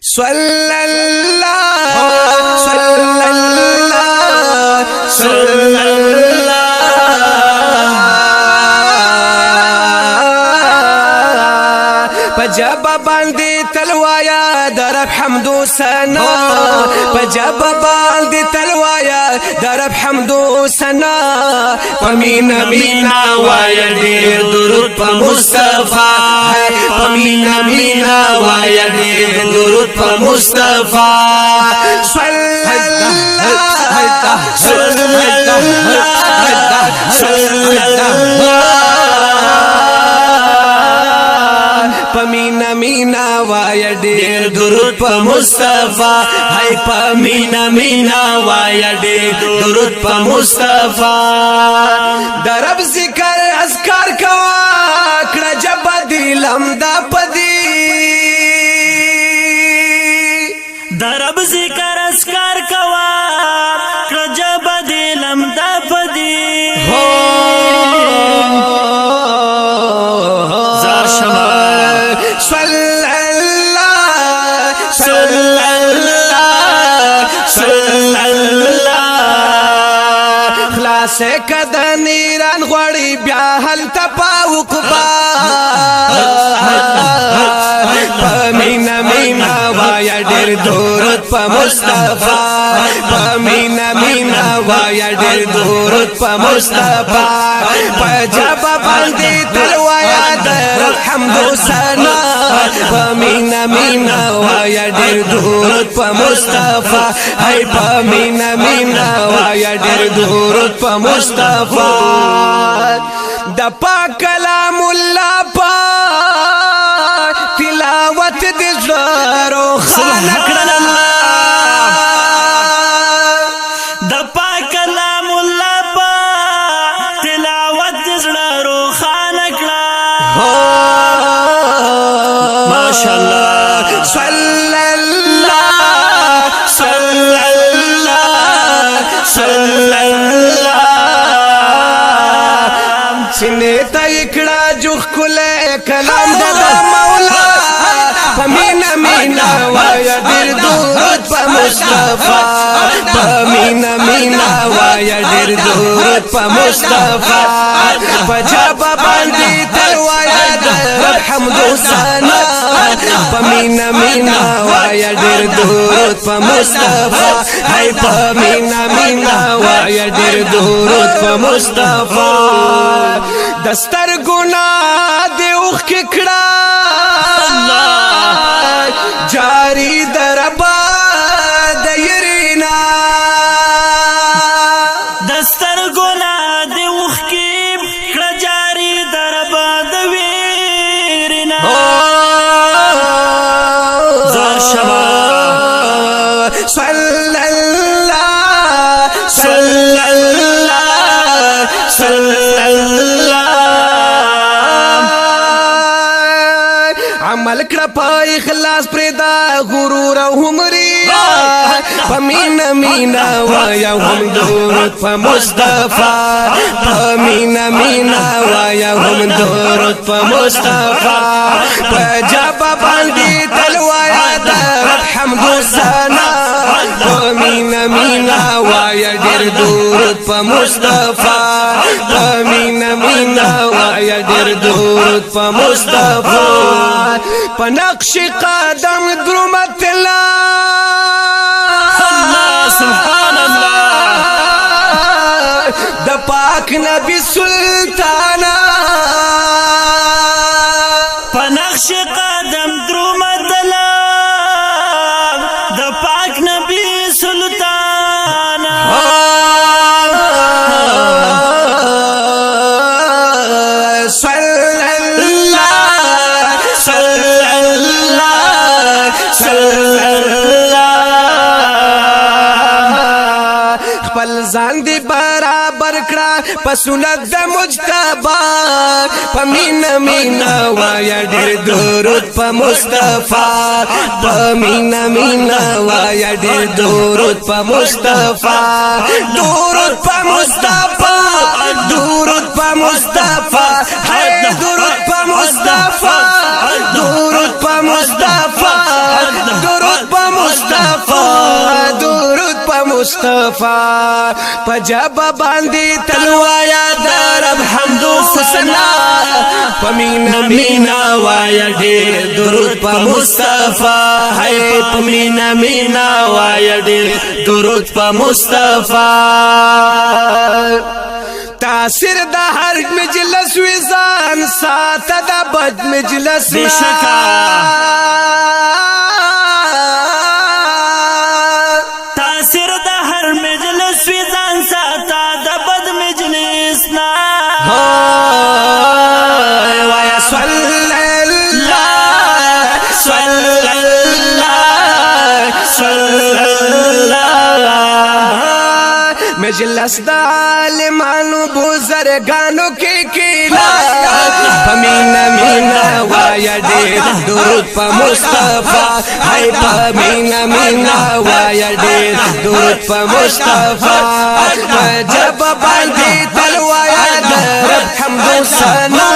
صلی اللہ صلی اللہ صلی اللہ پجاب باندې تلوایا درب حمد و ثنا پجاب باندې تلوایا درب حمد و ثنا پمینا مینا وایا ډیر درود په مصطفی پمینا مینا وایا ډیر درود په مصطفی صلی اللہ صلی اللہ صلی اللہ پمینا مینا وایا ډیر درود په مصطفی هاي پمینا مینا وایا ډیر درود په مصطفی درب ذکر اذکار کوا کړه جب دلم دا پدی درب ذکر اذکار کوا کړه جب دلم دا پدی خلاصه کده نیران غوړی بیا هل تپاوک با پمینا مینا وایا ډیر درود په مصطفی پمینا مینا وایا ډیر درود په مصطفی پجاب باندې تلوایا در حمد و ثنا پمینا مینا وایا ډیر درود په مصطفی هاي پمینا مینا وایا ډیر درود په مصطفی د پاک کلام الله پاک تلاوت د زړه خان کړل د پاک کلام الله پاک تلاوت د زړه خان کړل ماشاءالله صلی الله صلی الله صلی الله سینې ته کړه جوخ کله کلام د مولا پمینا مینا وایا ډیر درود په مصطفی پمینا مینا وایا ډیر درود په مصطفی پجاب باندې تلوایا در حمد و ثنا پمینا مینا وایا ډیر درود په مصطفی هاي پمینا مینا وایا ډیر درود په مصطفی دستر ګنا دی اوخ کړه جاری دربا دیرینا دستر ګنا دی اوخ کې کړه جاری دربا د ویرینا زاشما صلی الله صلی الله صلی الله عمل کړه په اخلاص پردا غرور او همریا پمینا مینا وایا هم درود په مصطفی پمینا مینا وایا هم درود په مصطفی پجاب باندې تلوایا در حمد و ثنا پمینا مینا وایا ډیر درود په مصطفی پمینا مینا وایا ډیر درود په مصطفی پنقش قدم درمت الله سبحان الله د پاک نبی سلطانا پنقش قدم درمت د پاک نبی سلطانا صلی اللہ صلی اللہ صلی اللہ خپل ځان دی برابر کړه په سنت د مجتبی پمینا مینا وایا ډیر درود په مصطفی پمینا مینا وایا ډیر درود په مصطفی درود په مصطفی درود په مصطفی هاي درود په مصطفی درود په مصطفی درود مصطفی پجاب باندې تلوایا درب حمد حسنا پمینا مینا وایا ډېر درود په مصطفی هاي پمینا مینا وایا ډېر درود په مصطفی تاثیر د هر مجلس وزان ساته د بد مجلس بشکا تاثیر د هر مجلس وزان ساته د بد مجلس نا وایا صلی الله صلی الله صلی الله مجلس د عالمانو بزرگانو کې کیلا پمینا مینا وایا ډېر درود په مصطفی هاي پمینا مینا وایا ډېر درود په مصطفی جب باندې تلوایا درب حمد ثنا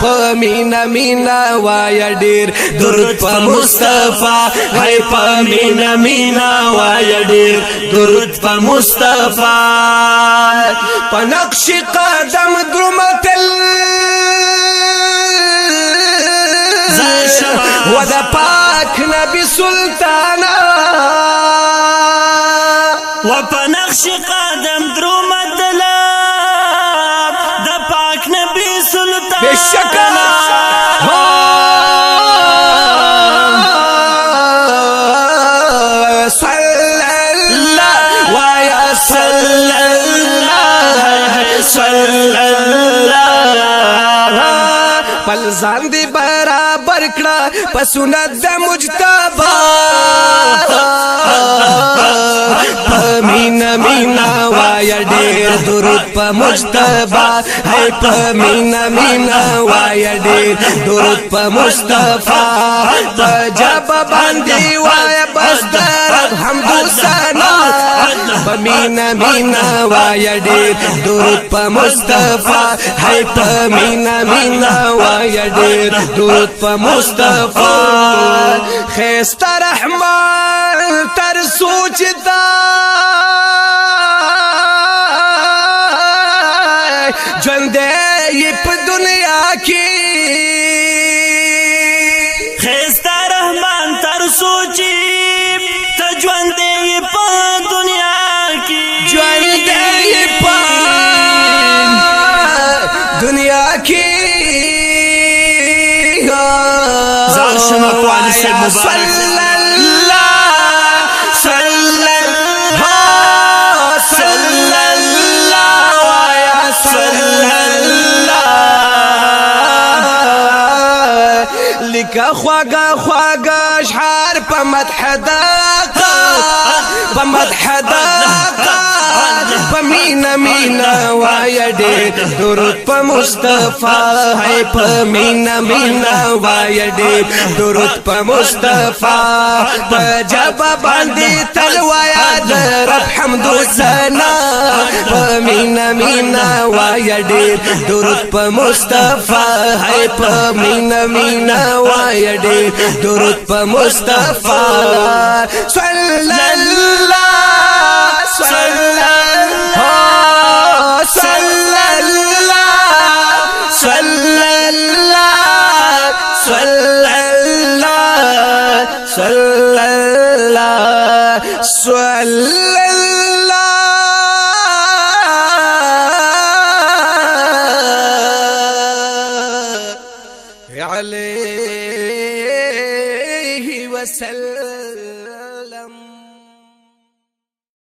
پمینا مینا وایا ډېر درود په مصطفی هاي پمینا مینا وایا ډېر درود په مصطفی پنقش قدم درمتل ودا پاک نبی سلطانا وپنقش قدم درمتل دا پاک نبی سلطانا بشکا پل ځان دی برابر کړه په سنت د مجتبی پمینا مینا وایا ډېر درود په مجتبی هاي پمینا مینا وایا ډېر درود په مصطفی پجاب باندې وایا بس درب حمد ثنا پمینا مینا وایا ډېر درود په مصطفی هاي پمینا مینا وایا ډېر درود په مصطفی خيستا رحمان تر سوچتا ژوندې په دنیا کې خيستا رحمان تر سوچي ته ژوندې په دنیا کې ژوندې په دنیا کې زار شمع قواني سيد مبارك صلى الله صلى الله صلى الله يا صلى الله لك خواقا خواقا اشحار بمدح داقا بمدح داقا پمینا مینا وایا ډېر درود په مصطفی هاي پمینا مینا وایا ډېر درود په مصطفی پجاب باندې تلوایا درب حمد ثنا پمینا مینا وایا ډېر درود په مصطفی هاي پمینا مینا وایا ډېر درود په مصطفی صلی الله صلی صلى الله صلى الله صلى الله صلى الله صلى الله عليه وسلم.